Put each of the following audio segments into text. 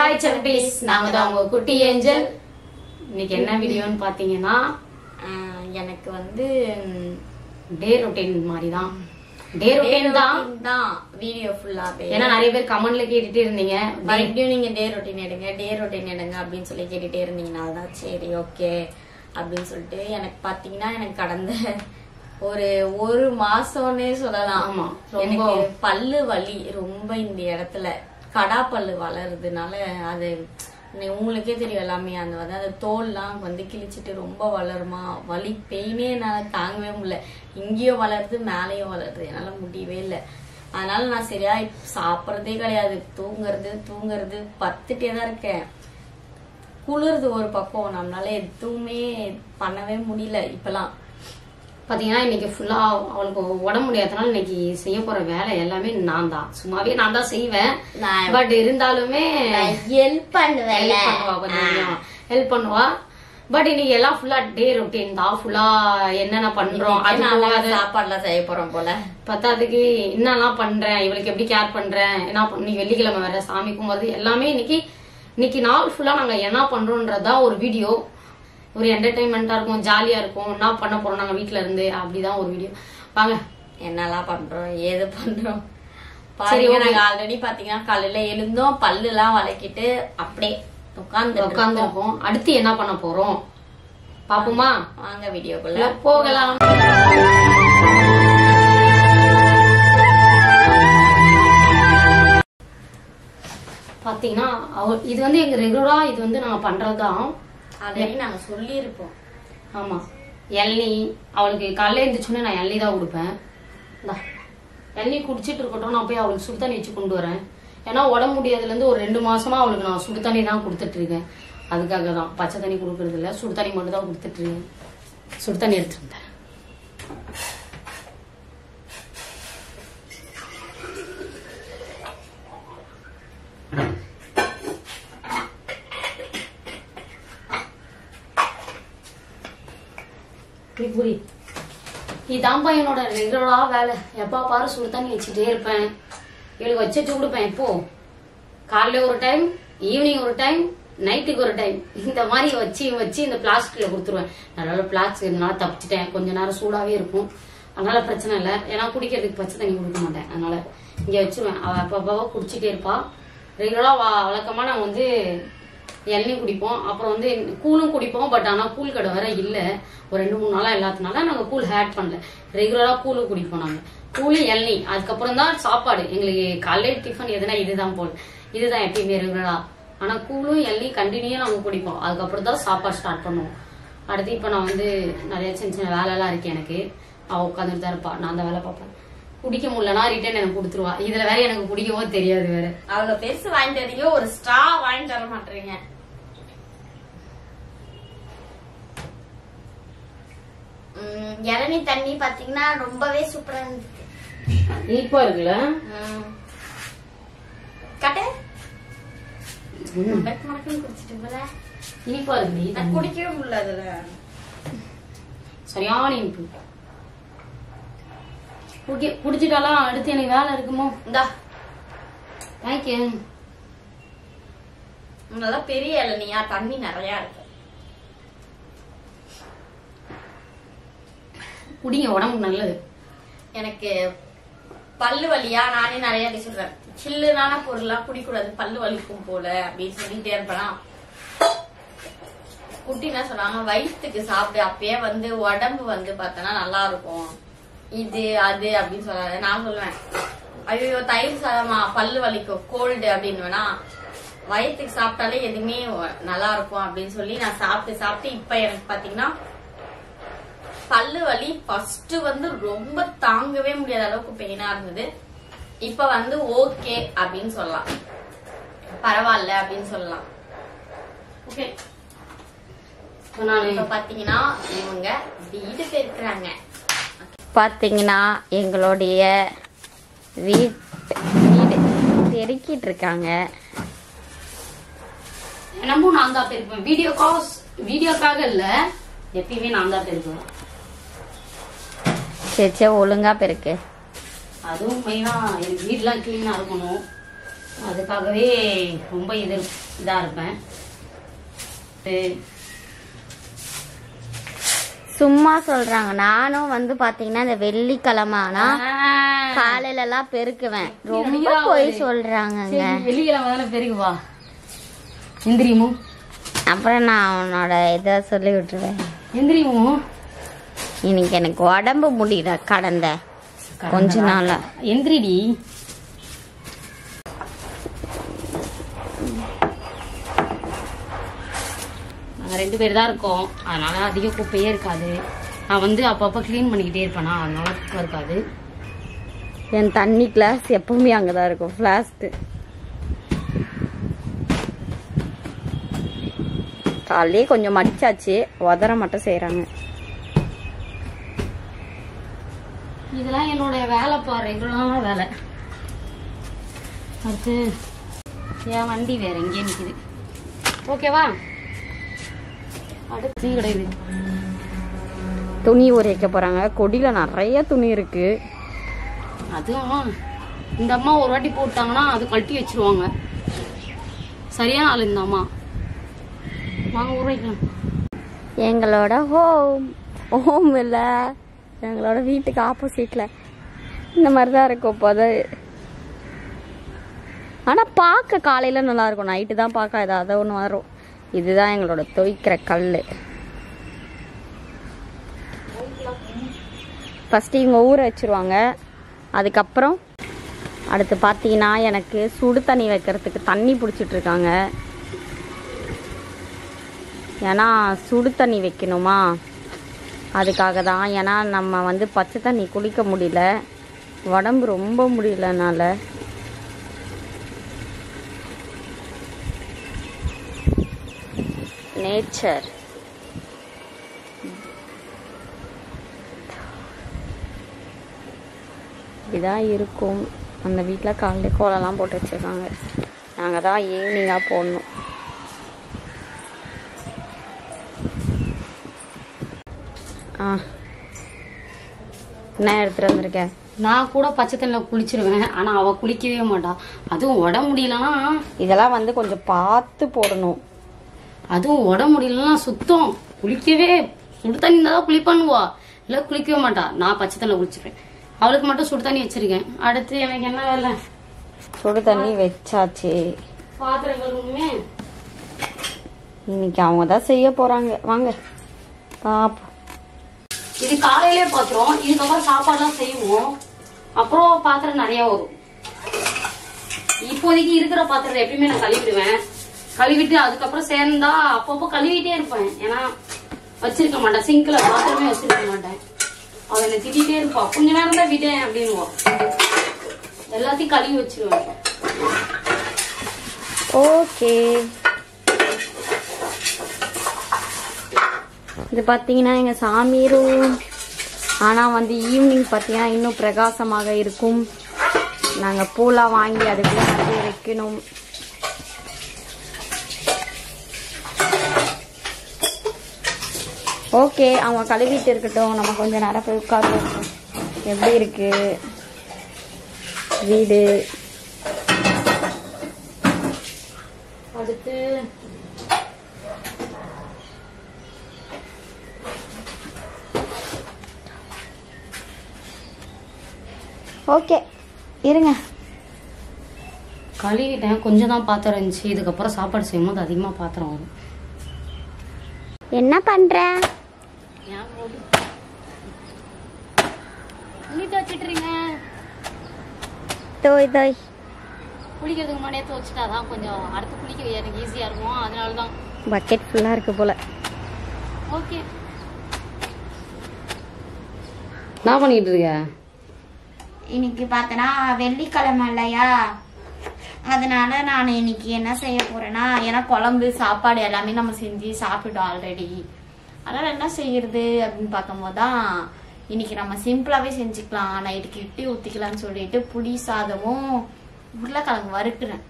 Hi செல்பீஸ், நாங்க தான் உங்க குட்டி ஏஞ்சல். இன்னைக்கு என்ன வீடியோன்னு பாத்தீங்கன்னா எனக்கு வந்து டே ரொட்டீன் மாதிரி தான். டே ரொட்டீன் தான் வீடியோ ஃபுல்லாவே. ஏன்னா நிறைய பேர் கமெண்ட்ல கேட்டுட்டே இருந்தீங்க, மறுபடியும் நீங்க டே ரொட்டீன் எடுங்க அப்படின்னு சொல்லி கேட்டுட்டே இருந்தீங்கன்னா அதான் சரி ஓகே அப்படின்னு சொல்லிட்டு எனக்கு பாத்தீங்கன்னா எனக்கு கடந்த ஒரு மாசம்னே சொல்லலாம். எனக்கு பல்லு வலி ரொம்ப இந்த இடத்துல கடா பல்லு வளருதுனால அது உங்களுக்கே தெரியும் எல்லாமே. அந்த தோல்லாம் வந்து கிழிச்சிட்டு ரொம்ப வளருமா, வலி பெயினே என்னால தாங்கவே முடியல. இங்கேயும் வளருது மேலேயும் வளருது, என்னால முடியவே இல்லை. அதனால நான் சரியா சாப்பிட்றதே கிடையாது, தூங்குறது பத்துட்டே தான் இருக்கேன். குளிருது ஒரு பக்கம், நம்மளால எதுவுமே பண்ணவே முடியல இப்பெல்லாம். பாத்தீங்கன்னா இன்னைக்கு ஃபுல்லா அவளுக்கு உடம்பு முடியாதனால இன்னைக்கு செய்ய போற வேலை எல்லாமே நான் தான். சும்மாவே நான் தான் செய்வேன், பட் இருந்தாலுமே ஹெல்ப் பண்ணுவேன், ஹெல்ப் பண்ணுவா. பட் இன்னைக்கு எல்லாம் ஃபுல்லா டே ரொட்டீன் தான். ஃபுல்லா என்னென்ன பண்றோம், அது சாப்பாடுலாம் செய்ய போறோம் போல. பத்தாதுக்கு என்னெல்லாம் பண்றேன், இவளுக்கு எப்படி கேர் பண்றேன், என்ன இன்னைக்கு வெள்ளிக்கிழமை வேற சாமி கும்பிடுறது எல்லாமே இன்னைக்கு நாள் ஃபுல்லா நாங்க என்ன பண்றோம்ன்றதுதான் ஒரு வீடியோ. ஒரு என்டர்டைன்மெண்டா இருக்கும், ஜாலியா இருக்கும். என்ன பண்ண போறோம் நாங்க வீட்டுல இருந்து, அப்படிதான் ஒரு வீடியோ. வாங்க என்னெல்லாம் பண்றோம் ஏது பண்றோம் பாருங்க. நாங்க ஆல்ரெடி பாத்தீங்கன்னா காலையில எழுந்தோம், பல்லு எல்லாம் வளைக்கிட்டு அப்படியே உட்காந்துருக்கோம். அடுத்து என்ன பண்ண போறோம் பாப்போமா? வாங்க வீடியோக்குள்ள போகலாம். பாத்தீங்கன்னா இது வந்து எங்க ரெகுலரா இது வந்து நாங்க பண்றதுதான். ஆல்ரெடி நாங்க சொல்லி இருப்போம். ஆமா, இளநீ அவளுக்கு காலையில எழுந்திரிச்சோன்னே நான் இளநீ தான் கொடுப்பேன். இளநீ குடிச்சிட்டு இருக்கட்டும், நான் போய் அவளுக்கு சுடு தண்ணி வச்சு கொண்டு வரேன். ஏன்னா உடம்பு முடியாதுல இருந்து ஒரு 2 மாசமா அவளுக்கு நான் சுடு தண்ணி தான் கொடுத்துட்டு இருக்கேன். அதுக்காக தான் பச்சை தண்ணி கொடுக்கறது இல்ல, சுடு தண்ணி மட்டும் தான் கொடுத்துட்டு இருக்கேன். சுடு தண்ணி எடுத்துருந்தேன். இதான்பா என்னோட ரெகுலரா வேலை. எப்பா பாரு சுடு தண்ணி வச்சுட்டே இருப்பேன், இவளுக்கு வச்சுட்டு கொடுப்பேன். இப்போ காலையில ஒரு டைம், ஈவினிங் ஒரு டைம், நைட்டுக்கு ஒரு டைம், இந்த மாதிரி வச்சு இந்த பிளாஸ்டிக்ல கொடுத்துருவேன். அதனால பிளாஸ்டிக் இதனால தப்பிச்சிட்டேன். கொஞ்ச நேரம் சூடாவே இருக்கும், அதனால பிரச்சனை இல்லை. ஏன்னா குடிக்கிறதுக்கு பச்சை தண்ணி கொடுக்க மாட்டேன், அதனால இங்க வச்சிருவேன். அவ அப்பப்பாவா குடிச்சிட்டே இருப்பா. ரெகுலரா வழக்கமா நாங்க வந்து இளநீ குடிப்போம், அப்புறம் வந்து கூலும் குடிப்போம். பட் ஆனா கூழ் கடை வேற இல்ல, ஒரு 2-3 நாளா எல்லாத்தினால நாங்க கூழ் ஆட் பண்ணல. ரெகுலரா கூழு குடிப்போம் நாங்க, கூழு இளநீ. அதுக்கப்புறம் தான் சாப்பாடு. எங்களுக்கு காலையில டிஃபன் எதுனா இதுதான் போல், இதுதான் எப்பயுமே ரெகுலரா. ஆனா கூழும் இளநீ கண்டினியூா நாங்க குடிப்போம். அதுக்கப்புறம் தான் சாப்பாடு ஸ்டார்ட் பண்ணுவோம். அடுத்து இப்ப நான் வந்து நிறைய சின்ன வேலை எல்லாம் இருக்கு எனக்கு. அவ உட்காந்துட்டு தான் இருப்பா, நான் அந்த வேலை பார்ப்பேன். குடிக்க முடியலன்னா ரிட்டர்ன் எனக்கு கொடுத்துருவா. இதுல வேற எனக்கு குடிக்கவோ தெரியாது வேற. அவ்வளவு பெருசு வாங்கிட்டு வரீங்க, ஒரு ஸ்ட்ரா வாங்கிட்டு வர மாட்டீங்க. இளநீ தண்ணி பாத்தீங்கன்னா ரொம்பவே சூப்பரா இருந்துச்சு. இனிப்பா இருக்குல்ல? கட்டு குடிச்சிட்டு போல இனிப்பா இருக்கு, குடிக்கவே முடியல. சரியான இனிப்பு. குடிச்சிட்டாலாம் அடுத்து எனக்கு வேலை இருக்குமோ? இந்தா தேங்க்யூ. நல்லா பெரிய இளநியா, தண்ணி நிறைய இருக்கு. குடிங்க, உடம்புக்கு நல்லது. எனக்கு பல்லு வலியா, நானே நிறைய சொல்றேன், சில்லுனான பொருள்லாம் குடிக்கூடாது, பல்லு வலிக்கும் போல அப்படின்னு சொல்லிட்டே இருப்பேனா. குட்டி என்ன சொன்னாங்க, வயிற்றுக்கு சாப்பிடு, அப்பயே வந்து உடம்பு வந்து பார்த்தோன்னா நல்லா இருக்கும், இது அது அப்படின்னு சொல்லாது. நான் சொல்லுவேன், ஐயோ தயிர் சாதமா பல்லு வலிக்கும், கோல்டு அப்படின்னு வேணா, வயிற்றுக்கு சாப்பிட்டாலே எதுவுமே நல்லா இருக்கும் அப்படின்னு சொல்லி நான் சாப்பிட்டு இப்ப எனக்கு பாத்தீங்கன்னா பல்லு வலி ஃபர்ஸ்ட் வந்து ரொம்ப தாங்கவே முடியாத அளவுக்கு பெயினா இருந்தது. இப்ப வந்து ஓகே அப்படின்னு சொல்லலாம், பரவாயில்ல அப்படின்னு சொல்லலாம். ஓகே, இப்ப பாத்தீங்கன்னா இவங்க வீடு பெருக்குறாங்க. பாத்தீங்கன்னா எங்களுடைய வீடு பெருக்கிட்டு இருக்காங்க. என்னமோ நான் தான் பெருப்பேன், வீடியோக்காக இல்ல, எப்பயுமே நான் தான் பெருக்குவேன். சரி ஒழுங்கா பெருக்கு. அதுவும் மெயினா வீடுலாம் கிளீனா இருக்கணும். அதுக்காகவே ரொம்ப இதா இருப்பேன். சும்மா சொல்றாங்க. நானும் வந்து பாத்தீங்கன்னா இந்த வெள்ளிக்கிழமை ஆனா காலையில எல்லாம் பெருக்குவேன். ரொம்ப போய் சொல்றாங்க. வெள்ளிக்கிழமை தானே பெருக்குவா எந்திரிமோ. அப்புறம் நான் உன்னோட இதை சொல்லி விட்டுருவேன். எந்திரிமோ. இன்னைக்கு எனக்கு உடம்பு முடியல கடந்த கொஞ்ச நாளா. எந்திரிடி. நாங்கள் 2 பேர் தான் இருக்கோம், அதனால அதிக குப்பையே இருக்காது. நான் வந்து அப்பப்போ க்ளீன் பண்ணிக்கிட்டே இருப்பேனா, அதனால குப்பை இருக்காது. என் தண்ணி கிளாஸ் எப்பவுமே அங்கதான் இருக்கும். ஃபிளாஸ்க்கு காலையே கொஞ்சம் மடிச்சாச்சு, உதற மட்டும் செய்யறாங்க. இதெல்லாம் என்னோட வேலை பாரு, ரெகுலரான வேலை. அடுத்து என் வண்டி வேற எங்கேயே நிக்குது. ஓகேவா. அடுத்து கிடையாது, துணி உரைக்க போறாங்க. கொடியில நிறைய துணி இருக்கு. அதுவும் இந்த அம்மா ஒரு வாட்டி போட்டாங்கன்னா அது கழட்டி வச்சிருவாங்க. சரியான ஆள் இந்த அம்மா. வாங்க உரைக்கலாம். எங்களோட ஹோம் இல்ல, எங்களோட வீட்டுக்கு ஆப்போசிட்ல இந்த மாதிரிதான் இருக்கும். போது ஆனா பார்க்க காலையில நல்லா இருக்கும், நைட்டு தான் பார்க்க ஏதாவது ஒன்று வரும். இதுதான் எங்களோட துவைக்கிற கல். ஃபர்ஸ்ட் இவங்க ஊற வச்சிருவாங்க. அதுக்கப்புறம் அடுத்து பார்த்தீங்கன்னா எனக்கு சுடு தண்ணி வைக்கிறதுக்கு தண்ணி பிடிச்சிட்டு இருக்காங்க. ஏன்னா சுடு தண்ணி வைக்கணுமா, அதுக்காக தான். ஏன்னா நம்ம வந்து பச்சை தண்ணி குளிக்க முடியல, உடம்பு ரொம்ப முடியலனால. நேச்சர் இப்படிதான் இருக்கும். அந்த வீட்டில் காலையில் கோலம்லாம் போட்டு வச்சுருக்காங்க. நாங்கள் தான் ஈவினிங்காக போடணும். என்ன எடுத்துட்டு வந்திருக்கேன்? நான் கூட பச்சை தண்ணியில் குளிச்சிருவேன், ஆனால் அவள் குளிக்கவே மாட்டா. அதுவும் உடம்பு முடியலன்னா இதெல்லாம் வந்து கொஞ்சம் பார்த்து போடணும். அதுவும் உடம்பு முடியலன்னா சுத்தம் குளிக்கவே, சுடு தண்ணி தான் குளிப்பானுவா, இல்லை குளிக்கவே மாட்டா. நான் பச்சை தண்ணியில் குளிச்சிருவேன். அவளுக்கு மட்டும் சுடு தண்ணி வச்சிருக்கேன். அடுத்து எனக்கு என்ன வேலை? சுடு தண்ணி வச்சாச்சு. பாத்திரங்களுமே இன்னைக்கு அவங்க தான் செய்ய போறாங்க. வாங்க பாப்போம். இது காலையிலே பாத்திரம், இதுக்கப்புறம் சாப்பாடுலாம் செய்வோம். அப்புறம் பாத்திரம் நிறைய வரும். இப்போதைக்கு இருக்கிற பாத்திரத்தை எப்பயுமே நான் கழுவிடுவேன். கழுவிட்டு அதுக்கப்புறம் சேர்ந்தா அப்பப்போ கழுவிட்டே இருப்பேன். ஏன்னா வச்சிருக்க மாட்டேன், சிங்க்ல பாத்திரமே வச்சிருக்க மாட்டேன். அவ என்ன திட்டிகிட்டே இருப்பா, கொஞ்ச நேரம் தான் விட்டேன் அப்படின்னுவா. எல்லாத்தையும் கழுவி வச்சிருவேன். ஓகே, இது பார்த்தீங்கன்னா எங்க சாமி ரூம். ஆனா வந்து ஈவினிங் பார்த்தீங்கன்னா இன்னும் பிரகாசமாக இருக்கும். நாங்க பூலாம் வாங்கி அதுக்குள்ள நிறைய வைக்கணும். ஓகே, அவங்க கழுவிட்டு இருக்கட்டும், நம்ம கொஞ்சம் நேரம் போய் உட்காருவோம். எப்படி இருக்கு வீடு? அடுத்து ஓகே இருங்க, கழுவிட்டேன். கொஞ்சம் தான் பாத்திரம் இருந்துச்சு. இதுக்கப்புறம் சாப்பாடு செய்யும்போது அதிகமா பாத்திரம் வரும். என்ன பண்ற? தோய் தோய் குளிக்கிறதுக்கு முன்னாடியே துவச்சிட்டாதான் கொஞ்சம் அடுத்து குளிக்க எனக்கு ஈஸியா இருக்கும். அதனாலதான் பக்கெட் ஃபுல்லா இருக்கு போல. ஓகே, என்ன பண்ணிட்டு இருக்க? இன்னைக்கு பார்த்தனா வெள்ளிக்கிழமை இல்லையா, அதனால நான் இன்னைக்கு என்ன செய்ய போறேன்னா, ஏன்னா குழம்பு சாப்பாடு எல்லாமே நம்ம செஞ்சு சாப்பிட்டோம் ஆல்ரெடி. அதனால என்ன செய்யறது அப்படின்னு பார்க்கும்போது தான் இன்னைக்கு நம்ம சிம்பிளாவே செஞ்சுக்கலாம், நைட்டுக்கு இட்லி ஊத்திக்கலாம்னு சொல்லிட்டு புளி சாதமும் உருளைக்கிழங்கு வறுக்கிறேன்.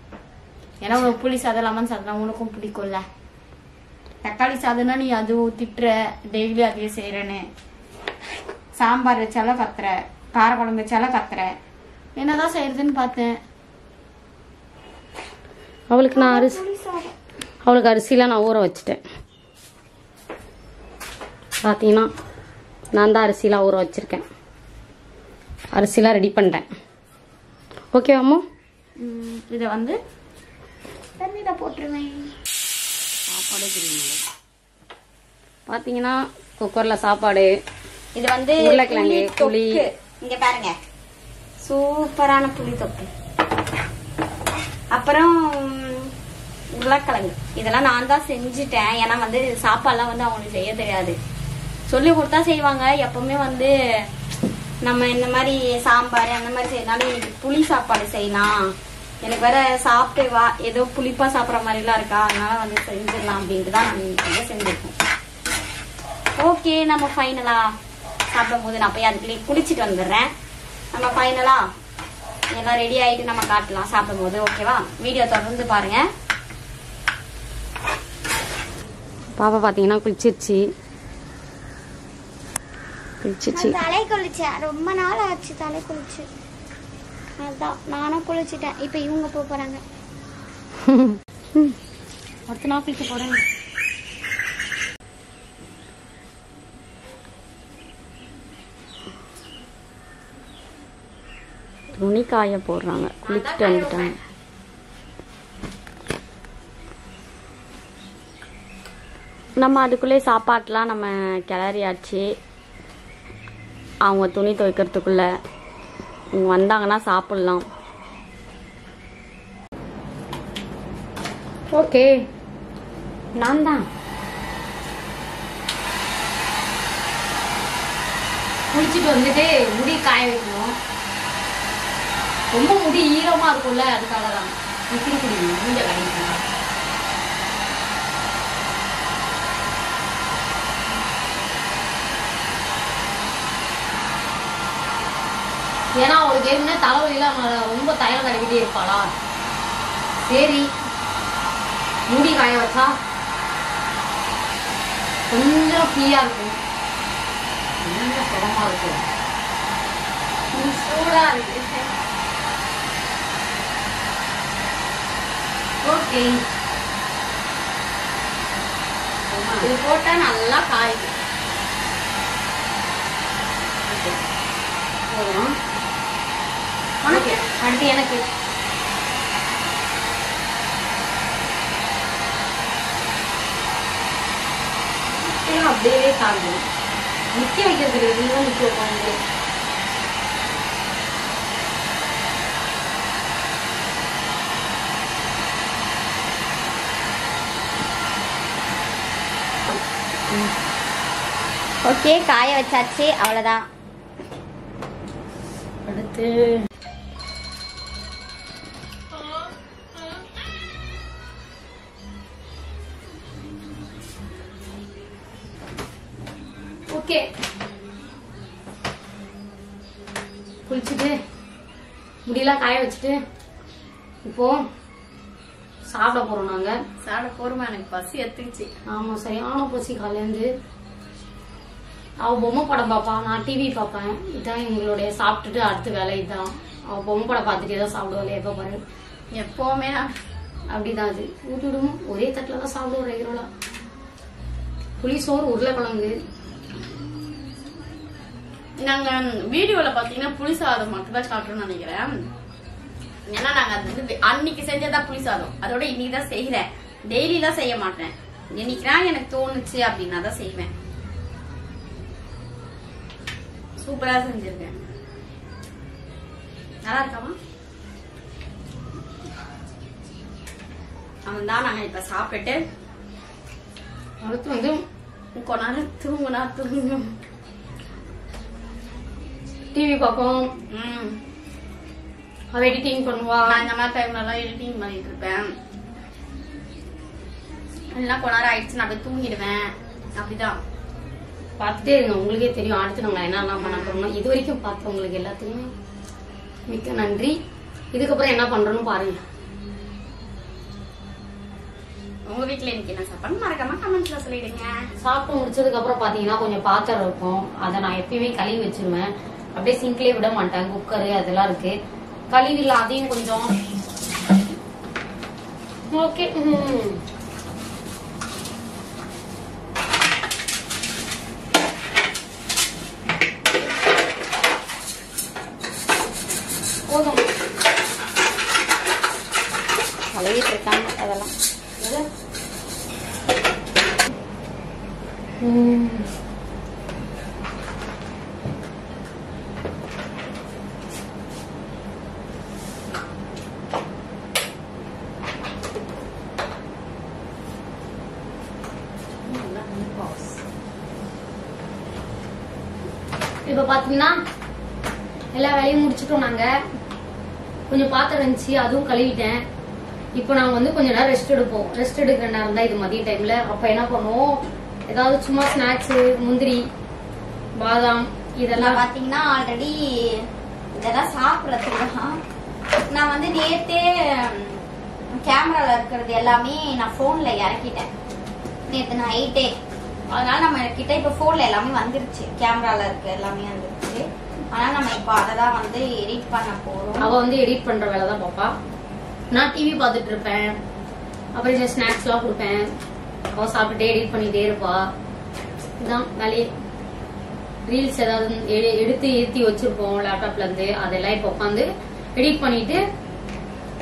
ஏன்னா உனக்கு புளி சாதம் லெமன் சாதம் உனக்கும் பிடிக்கும்ல. தக்காளி சாதம்னா நீ அது ஊத்திட்டுற, டெய்லி அதையே செய்யறேன்னு. சாம்பார் வச்சாலும் கத்துற, கார குழம்பு வச்சாலும் கத்துற. என்னதான் செய்யறதுன்னு பார்த்தேன். அவளுக்கு நான் அவளுக்கு அரிசிலாம் நான் ஊற வச்சுட்டேன். பார்த்தீங்கன்னா நான் தான் அரிசிலாம் ஊற வச்சுருக்கேன். அரிசிலாம் ரெடி பண்ணிட்டேன். ஓகேவாம்மா? இதை வந்து தண்ணியில் போட்டுருவேன். சாப்பாடு பார்த்தீங்கன்னா குக்கரில் சாப்பாடு. இது வந்து உருளைக்கிழங்கு புளி. இங்கே பாருங்க, சூப்பரான புளி தொக்கு. அப்புறம் உருளைக்கிழங்கு. இதெல்லாம் நான் தான் செஞ்சுட்டேன். ஏன்னா வந்து சாப்பாடுலாம் வந்து அவங்களுக்கு செய்ய தெரியாது. சொல்லி கொடுத்தா செய்வாங்க. எப்பவுமே வந்து நம்ம இந்த மாதிரி சாம்பார் அந்த மாதிரி செய்யறதுனால இன்னைக்கு புளி சாப்பாடு செய்யலாம், எனக்கு வேற சாப்பிட்டு வா ஏதோ புளிப்பா சாப்பிட்ற மாதிரிலாம் இருக்கா, அதனால வந்து செஞ்சிடலாம் அப்படின்ட்டு தான் நான் இன்னைக்கு செஞ்சிருக்கோம். ஓகே, நம்ம ஃபைனலா சாப்பிடும் போது நான் போய் அதுக்குள்ளேயே குளிச்சுட்டு வந்துடுறேன். நம்ம ஃபைனலா எல்லாம் ரெடி ஆயிட்டு நம்ம காட்டலாம் சாப்பிடும் போது. ஓகேவா? வீடியோ தொடர்ந்து பாருங்க. பாப்பா பார்த்தீங்கன்னா குளிச்சிருச்சு. தலை குளிச்சேன், ரொம்ப நாள் ஆச்சு தலை குளிச்சு. அதான் நானும் குளிச்சுட்டேன். இப்ப இவங்க போறாங்க. அடுத்த நாள் குளிக்க போறேன். துணி காய போடுறாங்க. குளிச்சுட்டு வந்துட்டாங்க. நம்ம அதுக்குள்ளே சாப்பாட்டுலாம் நம்ம கிளறியாச்சு. அவங்க துணி துவைக்கிறதுக்குள்ள இவங்க வந்தாங்கன்னா சாப்பிடலாம். ஓகே, நான் தான் குளிச்சுட்டு வந்துட்டு முடி காய வைக்கணும். ரொம்ப முடி ஈரமா இருக்கும்ல, அதுக்காக தான் முடிஞ்ச கடைக்கு. ஏன்னா அவளுக்கு ஏற்கனவே தலைவலிலாம் ரொம்ப தைலம் தடவிட்டே இருப்பாளா. சரி, முடி காய வச்சா கொஞ்சம் ஃப்ரீயா இருக்கும், கொஞ்சம் சுகமா இருக்கும். சூடா இருக்கு. ஓகே, இது போட்டா நல்லா காயுது. போதும். உனக்கு அடுத்து எனக்கு அப்படியே காணும். நிக்க வைக்கிறது இதுதான் நிக்க வைப்பாங்க. ஓகே, காய வச்சாச்சு, அவ்வளவுதான். அடுத்து ஓகே குளிச்சுட்டு முடியெல்லாம் காய வச்சுட்டு இப்போ சாப்பிட போறோம். நாங்க சாப்பிட போறோமா? எனக்கு பசி எடுத்துக்கிச்சு. ஆமா, சரியான பசி. காலேந்து அவ பொம்மை படம் பாப்பா, நான் டிவி பாப்பேன். இதுதான் எங்களுடைய சாப்பிட்டுட்டு அடுத்த வேலை இதுதான். அவ பொம்மை படம் பார்த்துட்டே தான் சாப்பிடுவாள். எப்ப பாரு எப்பவுமே அப்படிதான். அது ஊட்டிவிடும். ஒரே தட்டுல தான் சாப்பிடுவோம் ரெகுலரா. புளி சோறு, உருளைக்கிழங்கு. நாங்க வீடியோல பாத்தீங்கன்னா புளி சாதம் மட்டும் தான் காட்டுறோம்னு நினைக்கிறேன். ஏன்னா நாங்க அது வந்து அன்னைக்கு செஞ்சதா புளி சாதம், அதோட இன்னைக்கு தான் செய்யறேன். டெய்லி தான் செய்ய மாட்டேன். இன்னைக்குதான் எனக்கு தோணுச்சு அப்படின்னா தான் செய்வேன். சூப்பரா செஞ்சிருக்கேன். நல்லா இருக்காமா? அவன் தான் நாங்க இப்ப சாப்பிட்டுட்டு அடுத்து வந்து கொஞ்ச நேரம் தூங்கும் டிவி பார்ப்போம். அவ எடிட்டிங் பண்ணுவா. நான் இந்த மாதிரி டைம்ல எல்லாம் எடிட்டிங் பண்ணிட்டு இருப்பேன். எல்லாம் கொஞ்ச நேரம் ஆயிடுச்சு, நான் போய் தூங்கிடுவேன். அப்படிதான் பார்த்துட்டே இருங்க, உங்களுக்கே தெரியும் அடுத்து நாங்க என்னெல்லாம் பண்ண போறோம். இது வரைக்கும் பார்த்தவங்களுக்கு எல்லாத்துக்குமே மிக்க நன்றி. இதுக்கப்புறம் என்ன பண்றோம்னு பாருங்க. உங்க வீட்டுல இன்னைக்கு என்ன சாப்பாடு மறக்காம கமெண்ட்ஸ்ல சொல்லிடுங்க. சாப்பிட்டு முடிச்சதுக்கு அப்புறம் பாத்தீங்கன்னா கொஞ்சம் பாத்திரம் இருக்கும். அதை நான் எப்பயுமே கழுவி வச்சிருவேன். அப்படியே சிங்க்லயே விட மாட்டேன். குக்கரு அதெல்லாம் இருக்கு, கழுவில அதையும் கொஞ்சம் ஓகே. போதும். கழுவிட்டு இருக்காங்க அதெல்லாம். இப்ப பாத்தீங்கன்னா எல்லா வேலையும் முடிச்சுட்டோம். நாங்க கொஞ்சம் பாத்திரம் இருந்துச்சு, அதுவும் கழுவிட்டேன். இப்போ நாங்க வந்து கொஞ்ச நேரம் ரெஸ்ட் எடுப்போம். ரெஸ்ட் எடுக்கிற நேரம் தான் இது, மதிய டைம்ல. அப்ப என்ன பண்ணுவோம், ஏதாவது சும்மா ஸ்நாக்ஸ், முந்திரி, பாதாம் இதெல்லாம் பாத்தீங்கன்னா ஆல்ரெடி இதெல்லாம் சாப்பிடறதுக்கு நான் வந்து நேத்தே கேமரால இருக்கிறது எல்லாமே நான் போன்ல இறக்கிட்டேன் நேத்து நைட்டே. அதனால நம்ம கிட்ட இப்ப போன்ல எல்லாமே வந்துருச்சு, கேமரால இருக்க எல்லாமே வந்துருச்சு. ஆனா நம்ம இப்ப அததான் வந்து எடிட் பண்ண போறோம். அவ வந்து எடிட் பண்ற வேலை தான் பாப்பா. நான் டிவி பாத்துட்டு இருப்பேன், அப்புறம் இந்த ஸ்நாக்ஸ் எல்லாம் கொடுப்பேன். அவ சாப்பிட்டுட்டே எடிட் பண்ணிட்டே இருப்பா. இதுதான் வேலையே. ரீல்ஸ் ஏதாவது எடுத்து ஏத்தி வச்சிருப்போம் லேப்டாப்ல இருந்து, அதெல்லாம் இப்ப உட்காந்து எடிட் பண்ணிட்டு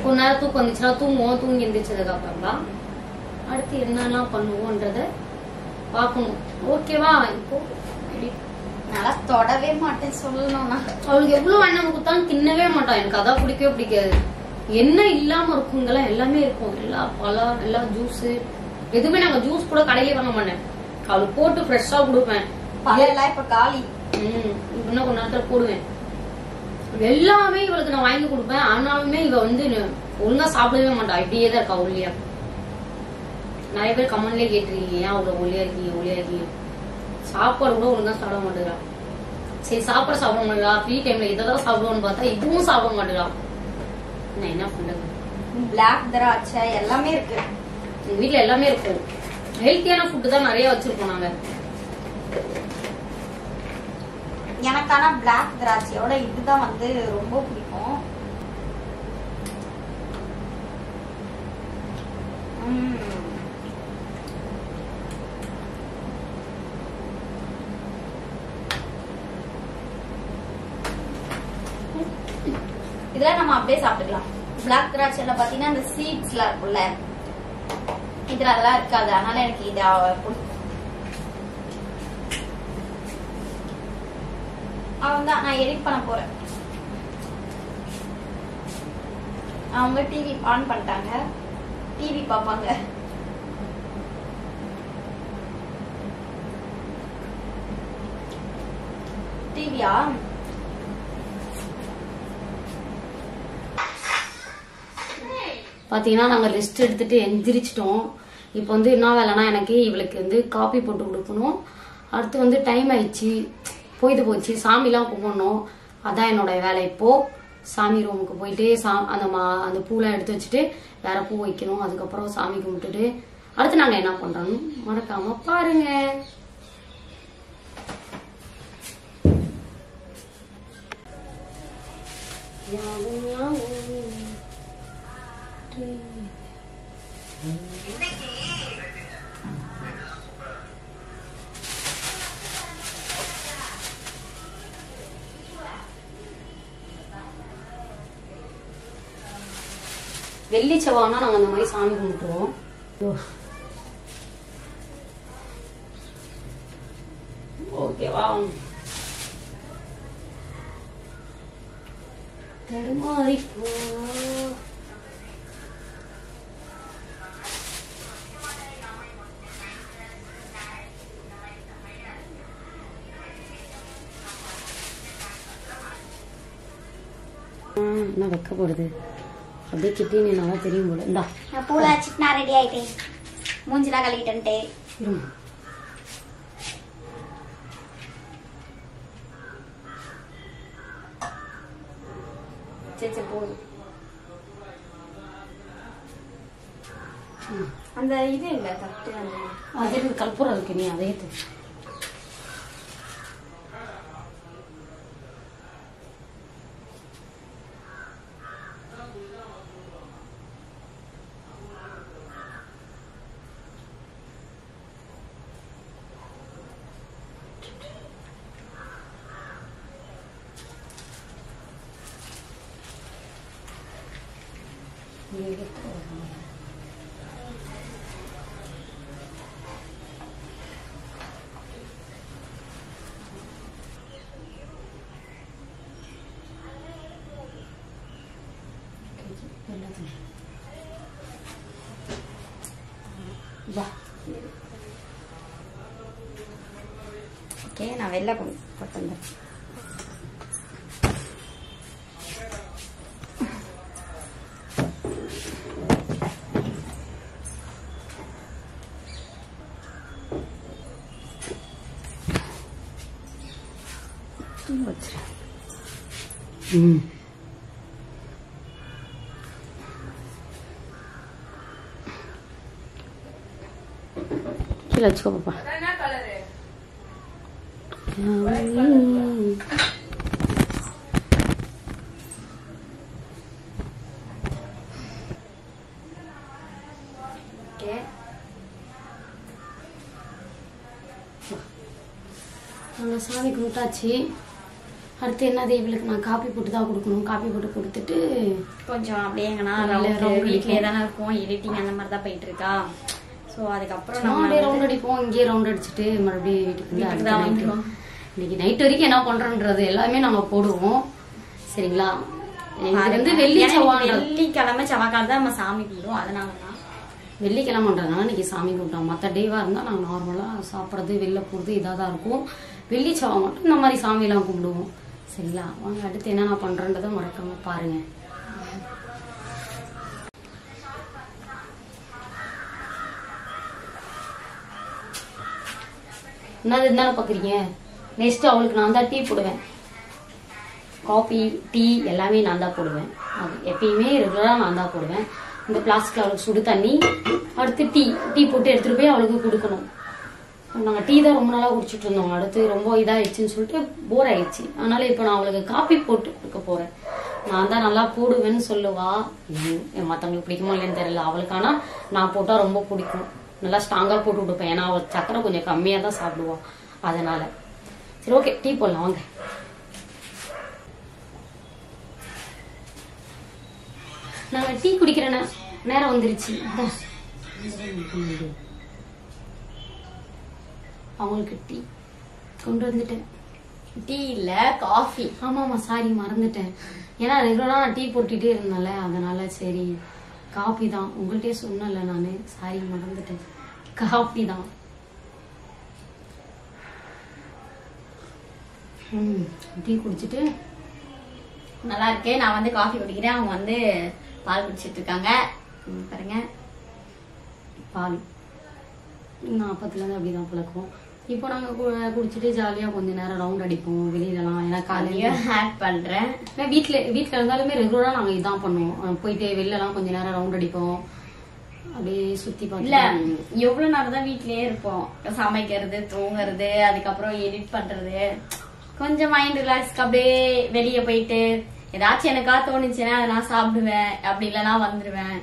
கொஞ்ச நேரம் தூக்கம் வந்துச்சுன்னா தூங்குவோம். தூங்கி எந்திரிச்சதுக்கு அப்புறம் தான் அடுத்து என்னெல்லாம் பண்ணுவோன்றத பாக்கணும். ஓகேவா? இப்போ நல்லா தொடவே மாட்டேன் சொல்லணும்னா. அவளுக்கு எவ்வளவு எண்ணெய் கொடுத்தாலும் தின்னவே மாட்டான். எனக்கு அதான் பிடிக்கவே பிடிக்காது. எண்ணெய் இல்லாம இருக்குங்கெல்லாம் எல்லாமே இருக்கும். எல்லா பழம், எல்லா ஜூஸ், எதுவுமே நாங்க ஜூஸ் கூட கடையிலே வாங்க மாட்டேன். அவளுக்கு போட்டு ஃப்ரெஷ்ஷா கொடுப்பேன். பழம் எல்லாம் இப்ப காலி. இன்னும் கொஞ்ச நேரத்துல போடுவேன். எல்லாமே இவளுக்கு நான் வாங்கி கொடுப்பேன். ஆனாலுமே இவ வந்து ஒழுங்கா சாப்பிடவே மாட்டா. இப்படியே தான் இருக்கா ஒல்லியா. நிறைய பேர் கமெண்ட்லயே கேட்டிருக்கீங்க, ஏன் அவ்வளவு ஒல்லியா இருக்கீங்க ஒல்லியா இருக்கீங்க. சாப்பாடு கூட ஒழுங்கா சாப்பிட மாட்டேங்கிறா. சரி சாப்பாடு சாப்பிட மாட்டேங்கிறா, ஃப்ரீ டைம்ல இதெல்லாம் சாப்பிடுவோம்னு பார்த்தா இதுவும் சாப்பிட மாட்டேங்கிறா. நான் என்ன பண்றது? பிளாக் திராட்சை எல்லாமே இருக்கு எங்க வீட்டுல. எல்லாமே இருக்கும். ஹெல்த்தியான ஃபுட்டு தான் நிறைய வச்சிருக்கோம் நாங்க. எனக்கான பிளாக் திராட்சையோட இதுதான் வந்து ரொம்ப பிடிக்கும். இதெல்லாம் நம்ம அப்படியே சாப்பிட்டுக்கலாம். பிளாக் திராட்சைல பாத்தீங்கன்னா இந்த சீட்ஸ் எல்லாம் இருக்குல்ல, இதுல அதெல்லாம் இருக்காது. அதனால எனக்கு இது அவன்தான் நான் எடிட் பண்ண போறேன். அவங்க டிவி ஆன் பண்ணிட்டாங்க, டிவி பாப்பாங்க. டிவியா? பாத்தீங்கன்னா நாங்க ரெஸ்ட் எடுத்துட்டு எந்திரிச்சிட்டோம். இப்போ வந்து என்ன வேலைன்னா, எனக்கு இவளுக்கு வந்து காபி போட்டு கொடுக்கணும். அடுத்து வந்து டைம் ஆயிடுச்சு, போயிட்டு போச்சு. சாமிலாம் கும்பிடணும், அதான் என்னோட வேலை. இப்போ சாமி ரூமுக்கு போயிட்டு அந்த பூலாம் எடுத்து வச்சுட்டு வேற பூ வைக்கணும். அதுக்கப்புறம் சாமி கும்பிட்டுட்டு அடுத்து நாங்க என்ன பண்றோம் மறக்காம பாருங்க. வெள்ளி செவ்வாய்னா நாங்க அந்த மாதிரி சாமி கும்பிட்டுருவோம். ஓகேவா? தடுமாறி என்ன வைக்கப்படுது அப்படியே கிட்டே நீ நல்லா தெரியும் போல. இந்தா நான் பூல வச்சுட்டு நான் ரெடி ஆயிட்டேன். மூஞ்சிலாம் கழுவிட்டேன்ட்டு. சரி சரி போதும். அந்த இது இல்ல தட்டு அதே கற்பூரம் இருக்கு, நீ அதே ஓகே, நான் வெளில கொண்டு வந்துடுறேன். கீழே வச்சுக்கோ பாப்பா. நாங்கள் சாமி கும்பிட்டாச்சு. அடுத்து என்னது, இவளுக்கு நான் காப்பி போட்டு தான் கொடுக்கணும். காப்பி போட்டு கொடுத்துட்டு கொஞ்சம் அப்படியேங்கண்ணா வீட்லயே தானே இருக்கும், எடிட்டிங் அந்த மாதிரி தான் போயிட்டு இருக்கா. ஸோ அதுக்கப்புறம் நம்ம ரவுண்ட் அடிப்போம், இங்கேயே ரவுண்ட் அடிச்சுட்டு மறுபடியும் வீட்டுக்கு தான் வந்துடும். இன்னைக்கு நைட் வரைக்கும் என்ன பண்றோன்றது எல்லாமே நாங்க போடுவோம். சரிங்களா? வந்து வெள்ளிக்கிழமை செவ்வாய்க்கிழமை தான் நம்ம சாமி கும்பிடுவோம். அதனாலதான் வெள்ளிக்கிழமைன்றதுனால இன்னைக்கு சாமி கும்பிட்டோம். மற்ற டேவா இருந்தா நாங்க நார்மலா சாப்பிட்றது வெளில போறது இதாக தான் இருக்கும். வெள்ளி செவ்வாய் மட்டும் இந்த மாதிரி சாமியெல்லாம் கும்பிடுவோம். சரிங்களா? வாங்க அடுத்து என்ன நான் பண்றேன்றதை மறக்காம பாருங்க. என்னது இருந்தாலும் பாக்குறீங்க. நெக்ஸ்ட் அவளுக்கு நான் தான் டீ போடுவேன். காபி டீ எல்லாமே நான் தான் போடுவேன். அது எப்பயுமே ரெகுலரா நான் தான் போடுவேன். இந்த பிளாஸ்டிக்ல அவளுக்கு சுடு தண்ணி, அடுத்து டீ போட்டு எடுத்துட்டு போய் அவளுக்கு கொடுக்கணும். நாங்க டீ தான் ரொம்ப நாளா குடிச்சிட்டு இருந்தோம். அடுத்து ரொம்ப இதாயிடுச்சுன்னு சொல்லிட்டு போர் ஆயிடுச்சு. அதனால இப்ப நான் அவளுக்கு காபி போட்டு கொடுக்க போறேன். நான் தான் நல்லா போடுவேன்னு சொல்லுவா. மத்தவங்களுக்கு பிடிக்குமோ இல்லைன்னு தெரியல. அவளுக்கு ஆனா நான் போட்டா ரொம்ப பிடிக்கும். நல்லா ஸ்ட்ராங்கா போட்டு விட்டுப்பேன். ஏன்னா அவள் சக்கரை கொஞ்சம் கம்மியா தான் சாப்பிடுவா. அதனால சரி, ஓகே, டீ போடலாம் வாங்க. நாங்க டீ குடிக்கிற நேரம் வந்துருச்சு. அவங்களுக்கு டீ கொண்டு வந்துட்டேன். டீ இல்ல காஃபி. ஆமா சாரி, மறந்துட்டேன். ஏன்னா ரெகுலரா நான் டீ போட்டுட்டே இருந்தேன்ல, அதனால சரி காபி தான். உங்கள்கிட்டயே சொன்னல நானு, சாரி மறந்துட்டேன். காபி தான். டீ குடிச்சிட்டு நல்லா இருக்கே. நான் வந்து காஃபி குடிக்கிறேன், அவங்க வந்து பால் குடிச்சிட்டு இருக்காங்க. பாருங்க, பால் நான் அப்பத்துல இருந்து அப்படிதான் பழக்கம். இப்போ நாங்க குடிச்சிட்டு ஜாலியா கொஞ்ச நேரம் ரவுண்ட் அடிப்போம் வெளியிலலாம். ஏன்னா காலையில ஆட் பண்றேன். வீட்டுல இருந்தாலுமே ரெகுலரா நாங்க இதான் பண்ணுவோம். போயிட்டு வெளிலலாம் கொஞ்ச நேரம் ரவுண்ட் அடிப்போம், அப்படியே சுத்தி இல்ல எவ்வளவு நேரம் தான் வீட்லயே இருப்போம். சமைக்கிறது, தூங்குறது, அதுக்கப்புறம் எடிட் பண்றது, கொஞ்சம் மைண்ட் ரிலாக்ஸ்க்கு அப்படியே வெளியே போயிட்டு ஏதாச்சும் எனக்கா தோணுச்சுன்னா அதெல்லாம் சாப்பிடுவேன். அப்படி இல்லைன்னா வந்துருவேன்.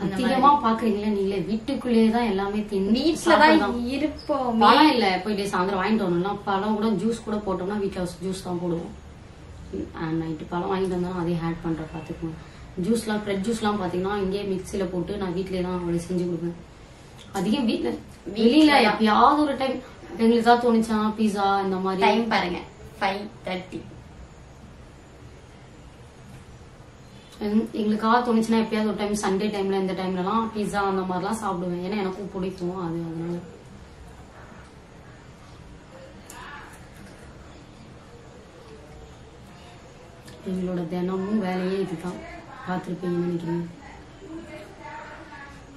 அதிகமா பாக்குறீங்களா நீங்களே, வீட்டுக்குள்ளேயேதான் எல்லாமே வீட்டுலதான் இருப்போம். பழம் இல்ல, போயிட்டு சாயந்தரம் வாங்கிட்டு வரணும்னா பழம் கூட ஜூஸ் கூட போட்டோம்னா வீட்டுல ஜூஸ் தான் போடுவோம். நைட்டு பழம் வாங்கிட்டு வந்தாலும் அதையும் ஆட் பண்ற பாத்துக்கோங்க. ஜூஸ்லாம் ஃப்ரெஷ் ஜூஸ்லாம் பாத்தீங்கன்னா இங்கே மிக்சியில போட்டு நான் வீட்லயே தான் அவளை செஞ்சு கொடுப்பேன். அதிகம் வீட்டுல வெளியில எப்பயாவது ஒரு டைம் எங்களுக்கு தான் தோணுச்சா பீஸா இந்த மாதிரி. டைம் பாருங்க 5:30. எங்களுக்காக தோணுச்சுன்னா எப்பயாவது ஒரு டைம் சண்டே டைம்ல இந்த டைம்லலாம் பீஸா அந்த மாதிரிலாம் சாப்பிடுவேன். ஏன்னா எனக்கும் பிடிக்கும் அது. அதனால எங்களோட தினமும் வேலையே இதுதான். பார்த்துருப்பீங்கன்னு நினைக்கிறேன்.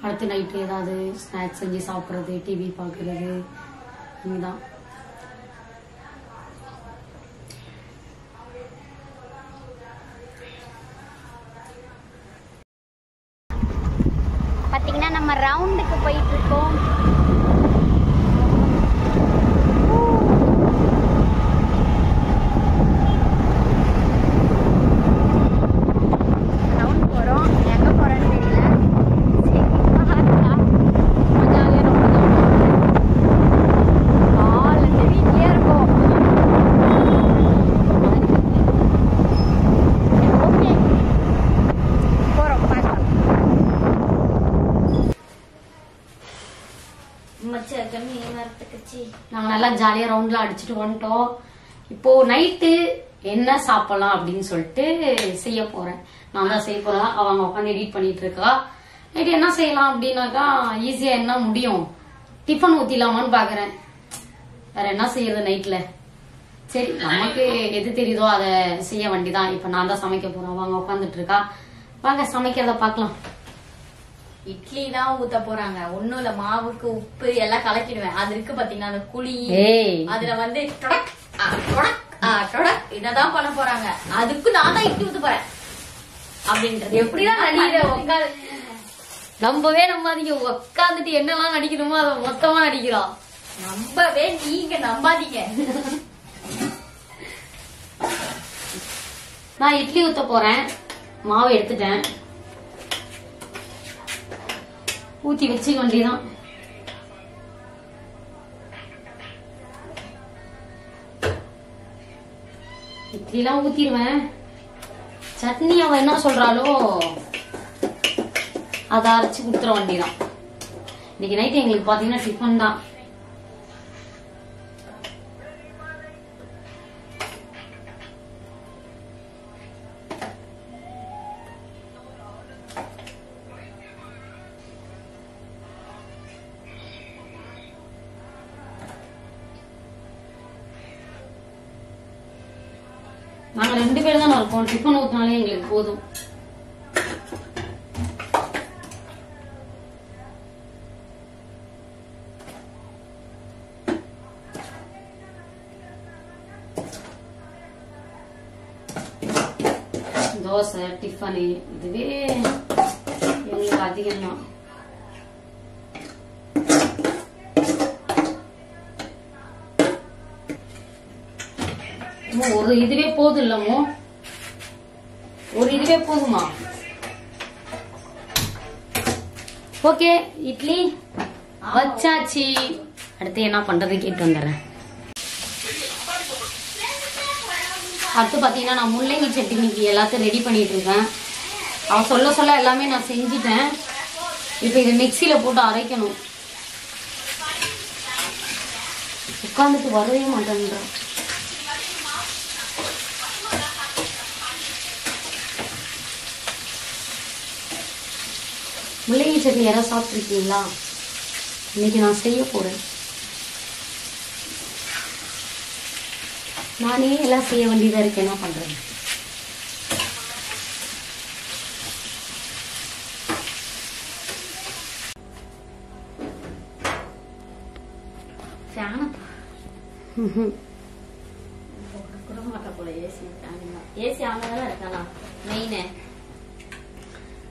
அடுத்த நைட்டு ஏதாவது ஸ்நாக்ஸ் செஞ்சு சாப்பிட்றது, டிவி பார்க்கறது, இதுதான். பார்த்தீங்கன்னா நம்ம ரவுண்டுக்கு போயிட்டு இருக்கோம். ரவுண்ட் போகிறோம். எங்கே போகிறோன்னு தெரியல. காலேருந்து வீட்லேயே இருக்கோம். ஓகே, போகிறோம் பார்க்கலாம். நாங்க நல்லா ஜாலியா ரவுண்ட்லாம் அடிச்சுட்டு வந்துட்டோம். இப்போ நைட்டு என்ன சாப்பிடலாம் அப்படின்னு சொல்லிட்டு செய்ய போறேன். நான் தான் செய்ய போறேன். அவங்க உட்காந்து எடிட் பண்ணிட்டு இருக்கா. நைட்டு என்ன செய்யலாம் அப்படின்னாக்கா ஈஸியா என்ன முடியும், டிஃபன் ஊத்திலாமான்னு பாக்குறேன். வேற என்ன செய்யறது நைட்ல? சரி, நமக்கு எது தெரியுதோ அதை செய்ய வேண்டிதான். இப்ப நான் தான் சமைக்க போறேன். அவங்க உட்காந்துட்டு இருக்கா. வாங்க சமைக்கிறத பாக்கலாம். இட்லி தான் ஊத்த போறாங்க. ஒண்ணும் இல்ல, மாவுக்கு உப்பு எல்லாம் கலக்கிடுவேன். அது இருக்கு பாத்தீங்கன்னா அந்த குழி, அதுல வந்து இததான் பண்ண போறாங்க. அதுக்கு நான் தான் இட்லி ஊத்த போறேன் அப்படின்றது. எப்படிதான் நடிக்கிற உட்காந்து நம்பவே நம்பாதீங்க. உட்காந்துட்டு என்னெல்லாம் நடிக்கணுமோ அதை மொத்தமா நடிக்கிறோம். நம்பவே நீங்க நம்பாதீங்க. நான் இட்லி ஊத்த போறேன். மாவு எடுத்துட்டேன். ஊத்தி வச்சுக்க வேண்டியதான். இட்லி எல்லாம் ஊத்திடுவேன். சட்னி அவன் என்ன சொல்றாளோ அதை அரைச்சு குடுத்துற வேண்டியதான். இன்னைக்கு நைட் எங்களுக்கு பாத்தீங்கன்னா டிஃபன் தான். நாங்க 2 பேர் தான் இருக்கோம். டிஃபன் ஊத்தினாலே எங்களுக்கு போதும். தோசை டிஃபனு இதுவே எங்களுக்கு அதிகம் தான். ஒரு இதுவே போதும் இல்லமோ? ஒரு இதுவே போதுமா? ஓகே, இட்லி வச்சாச்சு. அடுத்து என்ன பண்றது கேட்டு வந்துடுறேன். அடுத்து பாத்தீங்கன்னா நான் முள்ளங்கி சட்னிக்கு எல்லாத்தையும் ரெடி பண்ணிட்டு இருக்கேன். அவன் சொல்ல சொல்ல எல்லாமே நான் செஞ்சுட்டேன். இப்ப இதை மிக்சியில போட்டு அரைக்கணும். உட்காந்துட்டு வரவே மாட்டேன்றான். முள்ளங்கி சட்னி யாராவது சாப்பிட்டுருக்கீங்களா? இன்னைக்கு நான் செய்ய போறேன். நானே எல்லாம் செய்ய வேண்டியதா இருக்கு. என்ன பண்றேன்?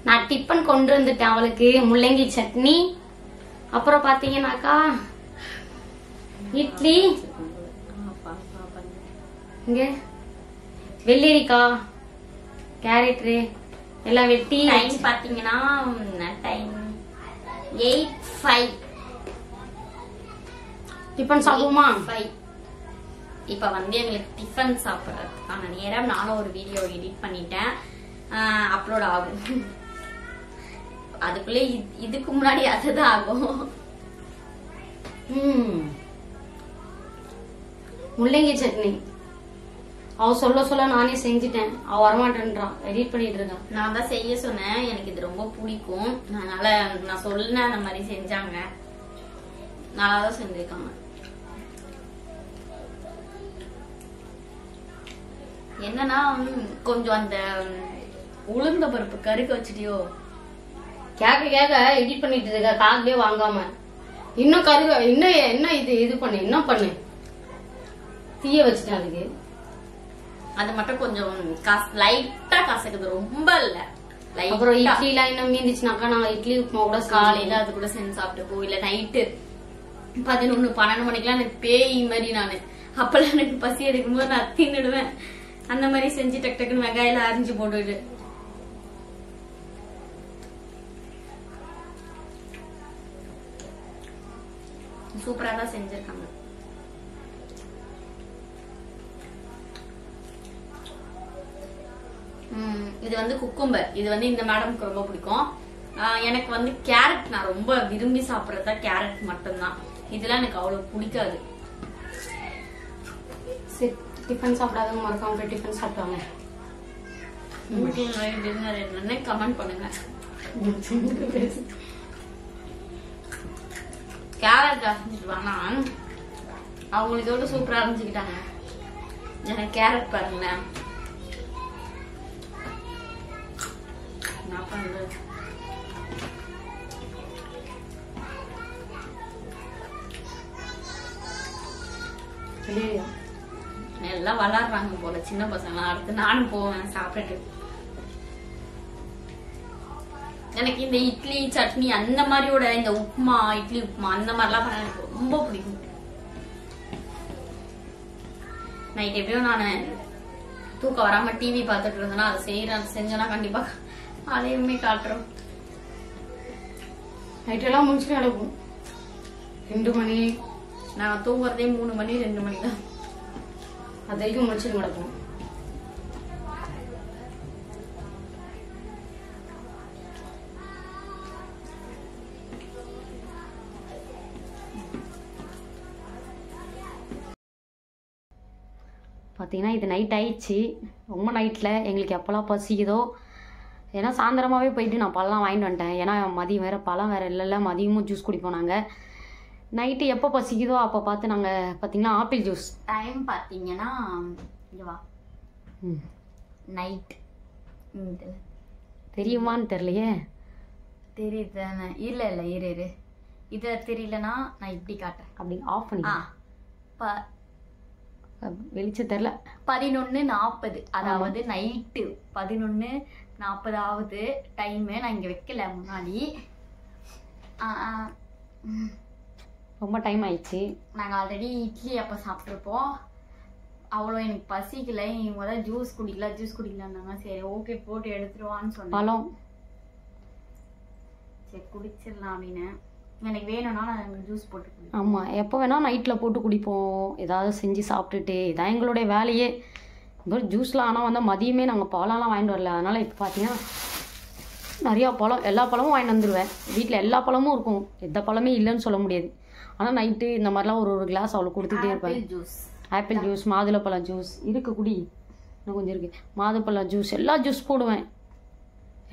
நான் டிஃபன் கொண்டு வந்துட்டேன் அவளுக்கு. முள்ளங்கி சட்னி, அப்புறம் பாத்தீங்கன்னாக்கா இட்லி, இங்க வெள்ளரிக்காய், கேரட் எல்லாம் வெட்டி. டைம் பாத்தீங்கன்னா டைம் 8:05. டிஃபன் சாப்பிடுமா? இப்ப வந்து எங்களுக்கு டிஃபன் சாப்பிடறதுக்கான நேரம். நானும் ஒரு வீடியோ எடிட் பண்ணிட்டேன், அப்லோட் ஆகும். அதுக்குள்ள இதுக்கு முன்னாடி அதுதான் ஆகும். முள்ளங்கி சட்னி அவ சொல்ல சொல்ல நானே செஞ்சுட்டேன். அவ வரமாட்டேன்றான், எடிட் பண்ணிட்டு இருக்கான். நான் தான் செய்ய சொன்னேன், எனக்கு இது ரொம்ப பிடிக்கும், அதனால நான் சொன்னேன். அந்த மாதிரி செஞ்சாங்க, நல்லாதான் செஞ்சிருக்காங்க. என்னன்னா கொஞ்சம் அந்த உளுந்த பருப்பு கருக்க வச்சுட்டியோ? கேக்க கேக்க எடிட் பண்ணிட்டு இருக்க, காதுலயே வாங்காம இன்னும் கருக இன்னும் என்ன இது பண்ணு, என்ன பண்ணு, தீய வச்சுட்டேன் அதுக்கு. அது மட்டும் கொஞ்சம் லைட்டா கசக்குது, ரொம்ப இல்ல. அப்புறம் இட்லி எல்லாம் இன்னும் மீந்துச்சுனாக்கா நாங்க இட்லி உப்புமா கூட காலையில அது கூட செஞ்சு சாப்பிட்டு இல்ல நைட்டு 11-12 மணிக்கெல்லாம் எனக்கு பேய் மாதிரி நானு. அப்பெல்லாம் எனக்கு பசி எடுக்கும்போது நான் தின்னுடுவேன். அந்த மாதிரி செஞ்சு டக்கு டக்குன்னு வெங்காயம் அரிஞ்சு போட்டுட்டு சூப்பரா தான் செஞ்சிருக்காங்க. இது வந்து குக்கும்பர். இது வந்து இந்த மேடம்க்கு ரொம்ப பிடிக்கும். எனக்கு வந்து கேரட் நான் ரொம்ப விரும்பி சாப்பிடறதா கேரட் மட்டும்தான். இதெல்லாம் எனக்கு அவ்வளவு பிடிக்காது. சரி, டிஃபன் சாப்பிடாதவங்க மறக்காம போய் டிஃபன் சாப்பிட்டாங்க. டின்னர் என்னன்னு கமெண்ட் பண்ணுங்க. கேரட் செஞ்சுட்டு அவங்களுக்கு எவ்வளவு சூப்பரா அரைஞ்சுக்கிட்டாங்க. எனக்கு கேரட் பாருங்களேன். நான் பண்றது எல்லாம் வளர்றாங்க போல சின்ன பசங்க. அடுத்து நானும் போவேன் சாப்பிட்டு. எனக்கு இந்த இட்லி சட்னி அந்த மாதிரியோட இந்த உப்புமா இட்லி உப்புமா அந்த மாதிரிலாம் பண்ண எனக்கு ரொம்ப பிடிக்கும். நைட் எப்படியும் நான் தூக்கம் வராம டிவி பார்த்துட்டு இருந்தேன்னா அதை செஞ்சோன்னா கண்டிப்பா அதையுமே காட்டுறோம். நைட் எல்லாம் முடிச்சுட்டு நடக்கும் 2 மணி. நான் தூங்குறதே 3 மணி 2 மணி தான். அது வரைக்கும் முடிச்சுட்டு நடக்கும். பார்த்தீங்கன்னா இது நைட் ஆயிடுச்சு. ரொம்ப நைட்டில் எங்களுக்கு எப்போல்லாம் பசிக்குதோ, ஏன்னா சாயந்தரமாகவே போயிட்டு நான் பழம்லாம் வாங்கிட்டு வந்துட்டேன். ஏன்னா மதியம் வேறு பழம் வேறு இல்லைல்ல, மதியமும் ஜூஸ் குடிப்போம் நாங்கள். நைட்டு எப்போ பசிக்குதோ அப்போ பார்த்து நாங்கள் பார்த்தீங்கன்னா ஆப்பிள் ஜூஸ். டைம் பார்த்தீங்கன்னா இதுவா நைட் தெரியுமான்னு தெரியலையே. தெரியுது தானே? இல்லை இல்லை இரு இதை தெரியலனா நான் இப்படி காட்டுறேன். அப்படி ஆஃப் பண்ணி வெளிச்சம் தெரில. 11:40 அதாவது நைட்டு 11:40 ஆகுது டைமு. நான் இங்கே வைக்கல முன்னாடி. ரொம்ப டைம் ஆயிடுச்சு. நாங்கள் ஆல்ரெடி இட்லி அப்போ சாப்பிட்ருப்போம். அவ்வளோ எனக்கு பசிக்கல. இவங்க தான் ஜூஸ் குடிக்கலான்னாங்க. சரி ஓகே போட்டு எடுத்துருவான்னு சொன்னேன். பழம் சரி குடிச்சிடலாம் அப்படின்னு. எனக்கு வேணும்னா நான் ஜூஸ் போட்டு குடிப்பேன். ஆமாம், எப்போ வேணால் நைட்டில் போட்டு குடிப்போம். ஏதாவது செஞ்சு சாப்பிட்டுட்டு. இதான் எங்களுடைய வேலையே. இப்போ ஜூஸ்லாம் ஆனால் வந்து மதியமே நாங்கள் பழம்லாம் வாங்கிட்டு வரல. அதனால் இப்போ பார்த்தீங்கன்னா நிறையா பழம், எல்லா பழமும் வாங்கிட்டு வந்துடுவேன். வீட்டில் எல்லா பழமும் இருக்கும், எந்த பழமே இல்லைன்னு சொல்ல முடியாது. ஆனால் நைட்டு இந்த மாதிரிலாம் ஒரு கிளாஸ் அவ்வளோ கொடுத்துட்டே இருப்பேன். ஆப்பிள் ஜூஸ், மாதுளப்பழம் ஜூஸ் இருக்குது, குடி இன்னும் கொஞ்சம் இருக்குது. மாதுளப்பழம் ஜூஸ், எல்லா ஜூஸ் போடுவேன்.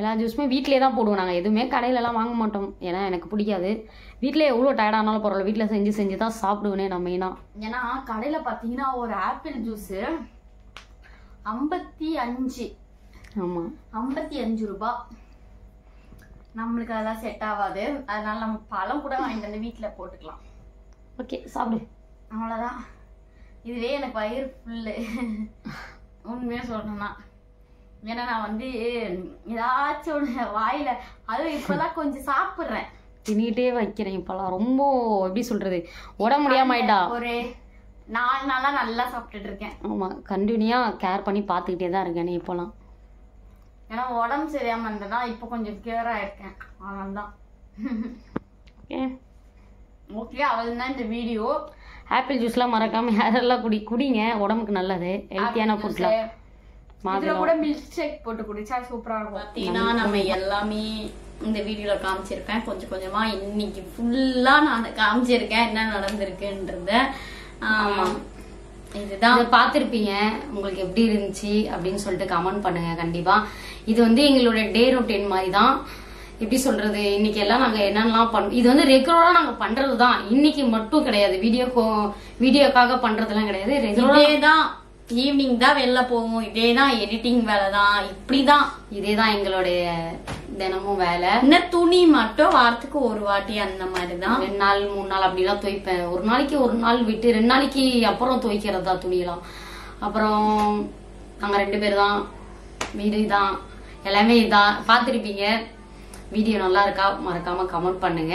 எல்லா ஜூஸுமே வீட்டிலே தான் போடுவோம். நாங்கள் எதுவுமே கடையிலலாம் வாங்க மாட்டோம், ஏன்னா எனக்கு பிடிக்காது. வீட்டிலே எவ்வளோ டயர்டானாலும் பரவாயில்ல, வீட்டில் செஞ்சு தான் சாப்பிடுவேனே நான் மெயினாக. ஏன்னா கடையில் பார்த்தீங்கன்னா ஒரு ஆப்பிள் ஜூஸு 55. ஆமாம், 55 ரூபா. நம்மளுக்கு அதெல்லாம் செட் ஆகாது. அதனால நம்ம பழம் கூட வாங்கிட்டு வந்து வீட்டில் போட்டுக்கலாம். ஓகே சாப்பிடு. அவ்வளோதான். இதுவே எனக்கு வயிறு ஃபுல்லு உண்மையாக சொல்லணும்னா. ஏன்னா நான் வந்து ஏதாச்சும் ஒன்று வாயில் அதுவும் இப்போதான் கொஞ்சம் சாப்பிட்றேன், தின்னிட்டே வைக்கிறேன். இப்போலாம் ரொம்ப எப்படி சொல்கிறது, உடம்பு முடியாமட்டா. ஒரு 4 நாளாக நல்லா சாப்பிட்டுட்டு இருக்கேன். ஆமாம், கண்டினியூவாக கேர் பண்ணி பார்த்துக்கிட்டே தான் இருக்கேன் இப்போலாம். ஏன்னா உடம்பு சரியாமல் இருந்தேன்னா இப்போ கொஞ்சம் கியூராக இருக்கேன். அதனால்தான். ஓகே ஓகே அவ்வளோதான் இந்த வீடியோ. ஆப்பிள் ஜூஸ்லாம் மறக்காமல் யாரெல்லாம் குடிங்க, உடம்புக்கு நல்லது, ஹெல்த்தியான ஃபுட்லாம். இதுல கூட மில்க் ஷேக் போட்டு குடிச்சா சூப்பரா இருக்கும். பாத்தீங்கன்னா நம்ம எல்லாமே இந்த வீடியோல காமிச்சிருக்கேன். கொஞ்சம் கொஞ்சமா இன்னைக்கு ஃபுல்லா நான் காமிச்சிருக்கேன் என்ன நடந்திருக்குன்றத. இதுதான் பார்த்துருப்பீங்க. உங்களுக்கு எப்படி இருந்துச்சு அப்படின்னு சொல்லிட்டு கமெண்ட் பண்ணுங்க கண்டிப்பா. இது வந்து எங்களோட டே ரொட்டீன் மாதிரி தான். எப்படி சொல்றது, இன்னைக்கு எல்லாம் நாங்க என்னென்னலாம் பண்ணோம், இது வந்து ரெகுலரா நாங்க பண்றதுதான். இன்னைக்கு மட்டும் கிடையாது, வீடியோக்காக பண்றதுலாம் கிடையாது. ரெகுலரா தான் ஈவினிங் தான் வெளில போவோம். இதேதான் எடிட்டிங் வேலை தான். இப்படிதான் இதேதான் எங்களுடைய தினமும் வேலை. இன்னும் துணி மட்டும் வாரத்துக்கு ஒரு வாட்டி அந்த மாதிரிதான் 2 நாள் 3 நாள் அப்படிலாம் துவைப்பேன். ஒரு நாளைக்கு 1 நாள் விட்டு 2 நாளைக்கு அப்புறம் துவைக்கிறதா துணியெல்லாம். அப்புறம் நாங்க 2 பேர் தான், வீடு தான், எல்லாமே இதான். பார்த்துருப்பீங்க. வீடியோ நல்லா இருக்கா மறக்காம கமெண்ட் பண்ணுங்க.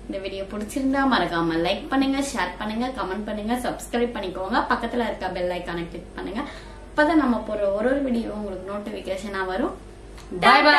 இந்த வீடியோ பிடிச்சிருந்தா மறக்காம லைக் பண்ணுங்க, ஷேர் பண்ணுங்க, கமெண்ட் பண்ணுங்க, சப்ஸ்கிரைப் பண்ணிக்கோங்க. பக்கத்துல இருக்க பெல் ஐகானை கிளிக் பண்ணுங்க. அப்பதான் நம்ம போற ஒரு வீடியோ உங்களுக்கு நோட்டிபிகேஷனா வரும். Bye by.